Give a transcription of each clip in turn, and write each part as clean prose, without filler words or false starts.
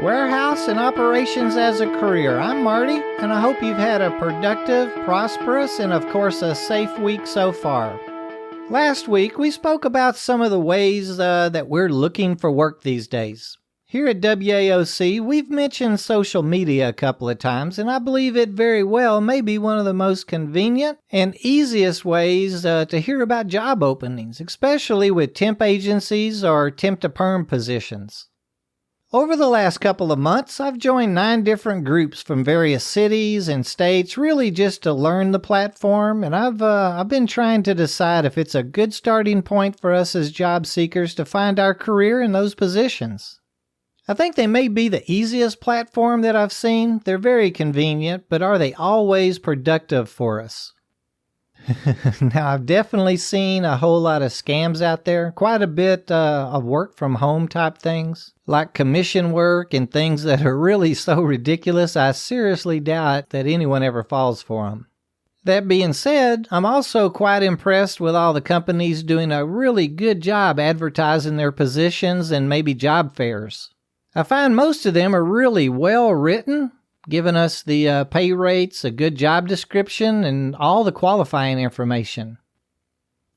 Warehouse and operations as a career. I'm Marty, and I hope you've had a productive, prosperous, and of course a safe week so far. Last week, we spoke about some of the ways that we're looking for work these days. Here at WAOC, we've mentioned social media a couple of times, and I believe it very well may be one of the most convenient and easiest ways to hear about job openings, especially with temp agencies or temp-to-perm positions. Over the last couple of months, I've joined 9 different groups from various cities and states, really just to learn the platform, and I've been trying to decide if it's a good starting point for us as job seekers to find our career in those positions. I think they may be the easiest platform that I've seen. They're very convenient, but are they always productive for us? Now, I've definitely seen a whole lot of scams out there, quite a bit of work from home type things, like commission work and things that are really so ridiculous, I seriously doubt that anyone ever falls for them. That being said, I'm also quite impressed with all the companies doing a really good job advertising their positions and maybe job fairs. I find most of them are really well written, giving us the pay rates, a good job description, and all the qualifying information.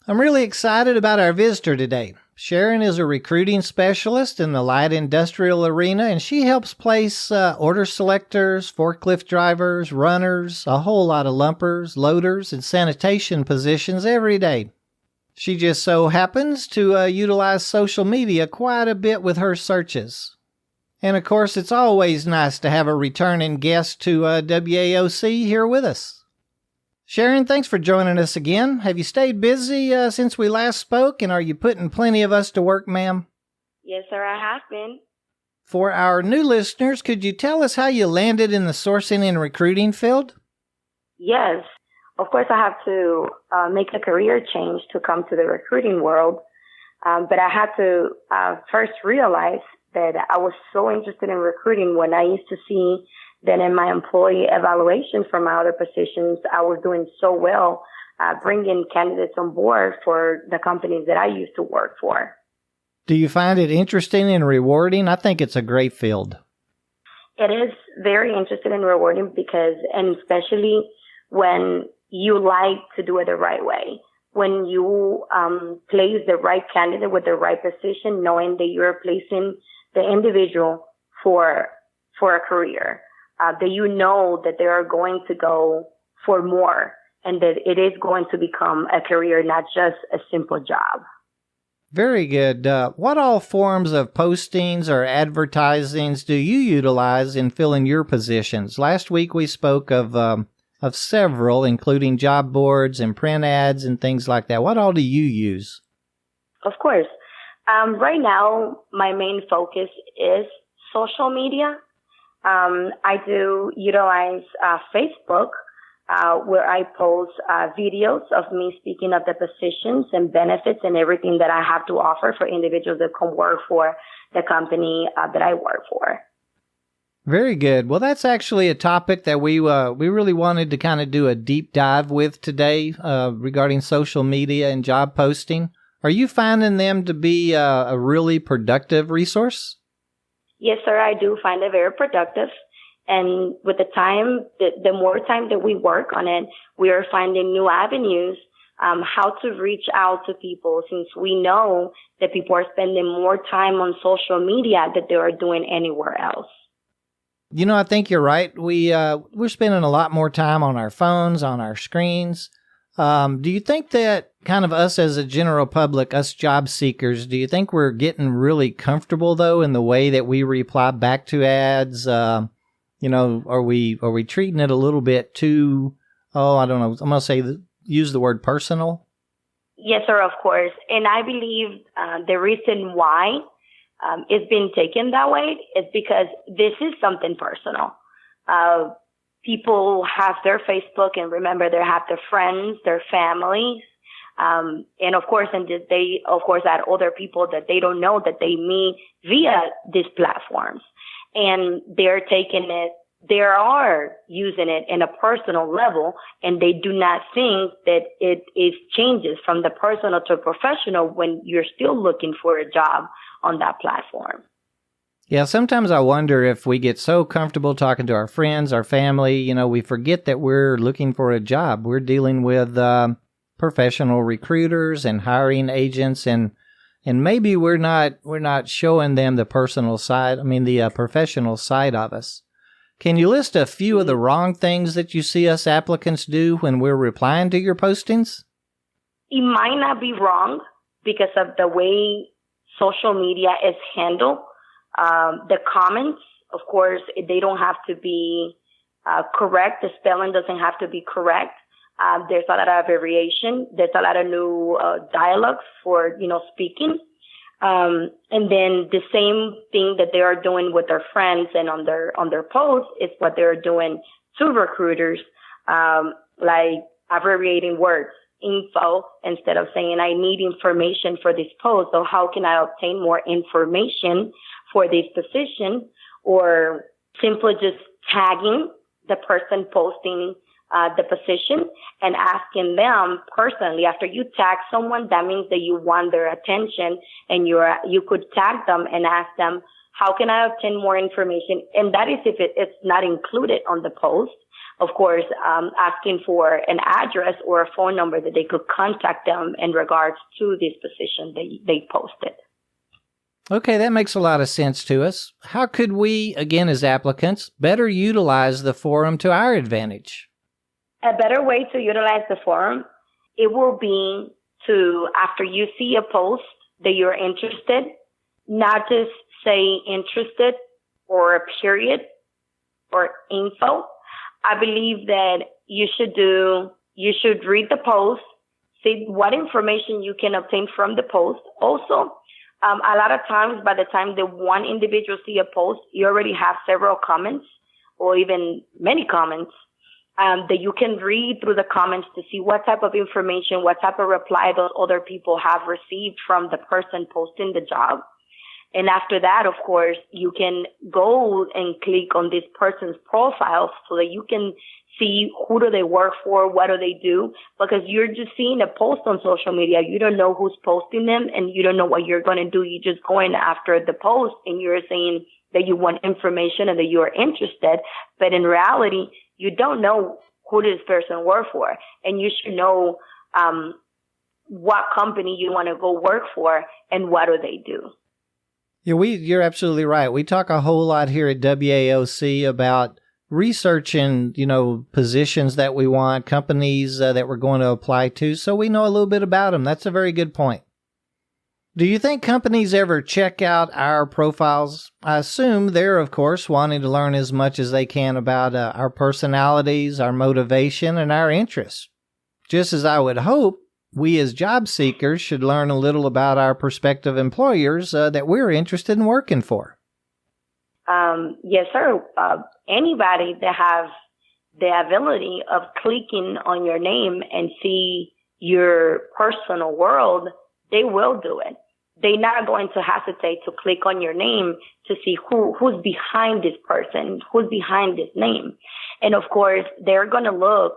I'm really excited about our visitor today. Sharon is a recruiting specialist in the light industrial arena, and she helps place order selectors, forklift drivers, runners, a whole lot of lumpers, loaders, and sanitation positions every day. She just so happens to utilize social media quite a bit with her searches. And of course, it's always nice to have a returning guest to WAOC here with us. Sharon, thanks for joining us again. Have you stayed busy since we last spoke, and are you putting plenty of us to work, ma'am? Yes, sir, I have been. For our new listeners, could you tell us how you landed in the sourcing and recruiting field? Yes. Of course, I have to make a career change to come to the recruiting world, but I had to first realize that I was so interested in recruiting when I used to see that in my employee evaluation for my other positions, I was doing so well, bringing candidates on board for the companies that I used to work for. Do you find it interesting and rewarding? I think it's a great field. It is very interesting and rewarding because, and especially when you like to do it the right way. When you place the right candidate with the right position, knowing that you're placing the individual for a career, that you know that they are going to go for more and that it is going to become a career, not just a simple job. Very good. What all forms of postings or advertisings do you utilize in filling your positions? Last week we spoke of several, including job boards and print ads and things like that. What all do you use? Of course. Right now, my main focus is social media. I do utilize Facebook, where I post videos of me speaking of the positions and benefits and everything that I have to offer for individuals that come work for the company that I work for. Very good. Well, that's actually a topic that we really wanted to kind of do a deep dive with today regarding social media and job posting. Are you finding them to be a really productive resource? Yes, sir, I do find it very productive. And with the time, the more time that we work on it, we are finding new avenues, how to reach out to people, since we know that people are spending more time on social media than they are doing anywhere else. You know, I think you're right. We're spending a lot more time on our phones, on our screens. Do you think that kind of us as a general public, us job seekers, do you think we're getting really comfortable, though, in the way that we reply back to ads? Are we treating it a little bit too, I don't know, I'm going to say, use the word personal? Yes, sir, of course. And I believe the reason why it's been taken that way is because this is something personal. People have their Facebook, and remember, they have their friends, their families, and of course, they add other people that they don't know that they meet via these platforms, and they're taking it. They are using it in a personal level, and they do not think that it is changes from the personal to professional when you're still looking for a job on that platform. Yeah, sometimes I wonder if we get so comfortable talking to our friends, our family, we forget that we're looking for a job. We're dealing with professional recruiters and hiring agents, and maybe we're not showing them the personal side. The professional side of us. Can you list a few of the wrong things that you see us applicants do when we're replying to your postings? It might not be wrong because of the way social media is handled. The comments, of course, they don't have to be correct. The spelling doesn't have to be correct. There's a lot of variation. There's a lot of new dialogues for, speaking. And then the same thing that they are doing with their friends and on their posts is what they're doing to recruiters, like abbreviating words, info, instead of saying, I need information for this post. So how can I obtain more information for this position? Or simply just tagging the person posting the position and asking them personally. After you tag someone, that means that you want their attention, and you could tag them and ask them, how can I obtain more information? And that is if it's not included on the post. Of course, asking for an address or a phone number that they could contact them in regards to this position they posted. Okay, that makes a lot of sense to us. How could we, again as applicants, better utilize the forum to our advantage? A better way to utilize the forum, it will be to, after you see a post that you're interested, not just say interested or a period or info. I believe that you should read the post, see what information you can obtain from the post. Also, a lot of times by the time the one individual see a post, you already have several comments or even many comments that you can read through the comments to see what type of information, what type of reply those other people have received from the person posting the job. And after that, of course, you can go and click on this person's profile so that you can see who do they work for, what do they do, because you're just seeing a post on social media. You don't know who's posting them, and you don't know what you're going to do. You're just going after the post, and you're saying that you want information and that you're interested. But in reality, you don't know who this person works for, and you should know what company you want to go work for and what do they do. Yeah, you're absolutely right. We talk a whole lot here at WAOC about researching, positions that we want, companies that we're going to apply to, so we know a little bit about them. That's a very good point. Do you think companies ever check out our profiles? I assume they're, of course, wanting to learn as much as they can about our personalities, our motivation, and our interests. Just as I would hope, we as job seekers should learn a little about our prospective employers that we're interested in working for. Yes, sir. Anybody that have the ability of clicking on your name and see your personal world, they will do it. They're not going to hesitate to click on your name to see who's behind this person, who's behind this name. And of course, they're going to look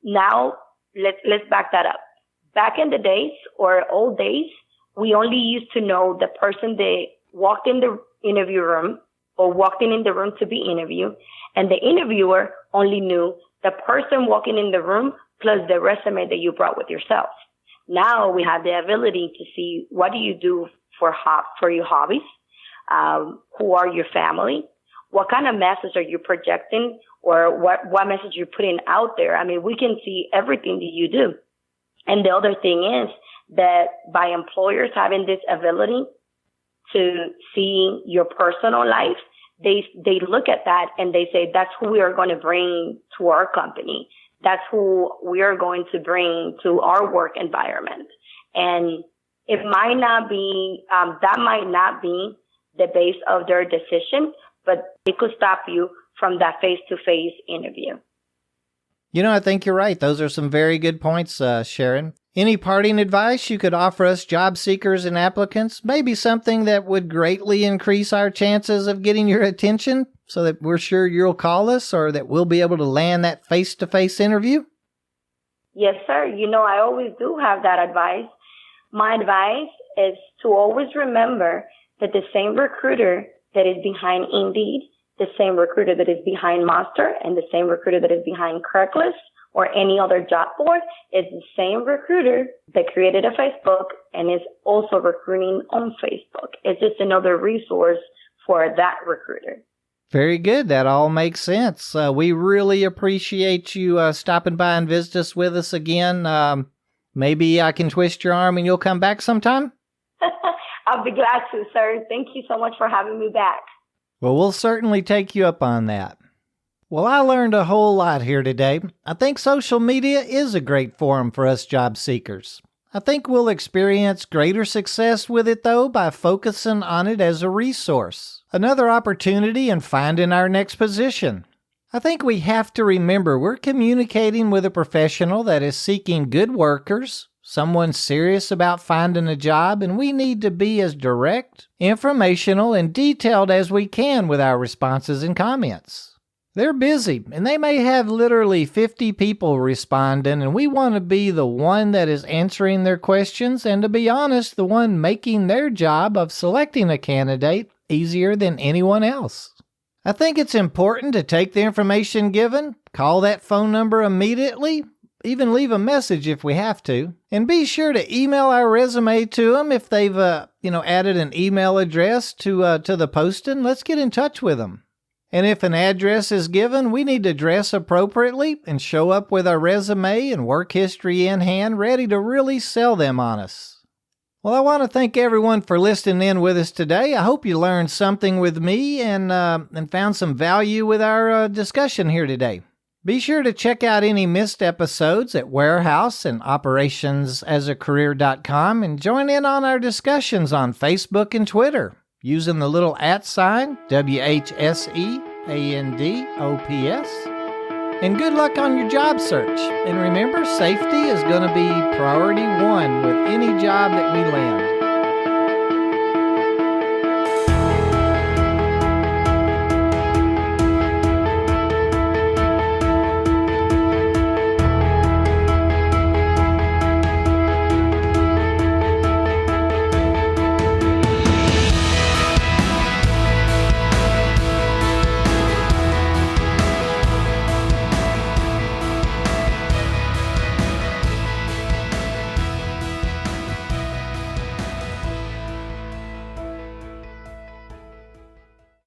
now. Let's back that up. Back in the days or old days, we only used to know the person that walked in the interview room or walked in the room to be interviewed, and the interviewer only knew the person walking in the room plus the resume that you brought with yourself. Now we have the ability to see what do you do for your hobbies, who are your family, what kind of message are you projecting, or what message you're putting out there. I mean, we can see everything that you do. And the other thing is that by employers having this ability to see your personal life, they look at that and they say, that's who we are going to bring to our company. That's who we are going to bring to our work environment. And it might not be, that might not be the base of their decision, but it could stop you from that face-to-face interview. I think you're right. Those are some very good points, Sharon. Any parting advice you could offer us job seekers and applicants? Maybe something that would greatly increase our chances of getting your attention so that we're sure you'll call us or that we'll be able to land that face-to-face interview? Yes, sir. I always do have that advice. My advice is to always remember that the same recruiter that is behind Indeed, the same recruiter that is behind Monster, and the same recruiter that is behind Craigslist or any other job board is the same recruiter that created a Facebook and is also recruiting on Facebook. It's just another resource for that recruiter. Very good. That all makes sense. We really appreciate you stopping by and visit us with us again. Maybe I can twist your arm and you'll come back sometime? I'll be glad to, sir. Thank you so much for having me back. Well, we'll certainly take you up on that. Well, I learned a whole lot here today. I think social media is a great forum for us job seekers. I think we'll experience greater success with it, though, by focusing on it as a resource, another opportunity in finding our next position. I think we have to remember we're communicating with a professional that is seeking good workers, someone serious about finding a job, and we need to be as direct, informational, and detailed as we can with our responses and comments. They're busy, and they may have literally 50 people responding, and we want to be the one that is answering their questions and, to be honest, the one making their job of selecting a candidate easier than anyone else. I think it's important to take the information given, call that phone number immediately, even leave a message if we have to, and be sure to email our resume to them if they've added an email address to the posting. Let's get in touch with them. And if an address is given, we need to dress appropriately and show up with our resume and work history in hand, ready to really sell them on us. Well, I want to thank everyone for listening in with us today. I hope you learned something with me and found some value with our discussion here today. Be sure to check out any missed episodes at Warehouse and OperationsAsACareer.com and join in on our discussions on Facebook and Twitter using the little @ WHSEANDOPS. And good luck on your job search. And remember, safety is going to be priority one with any job that we land.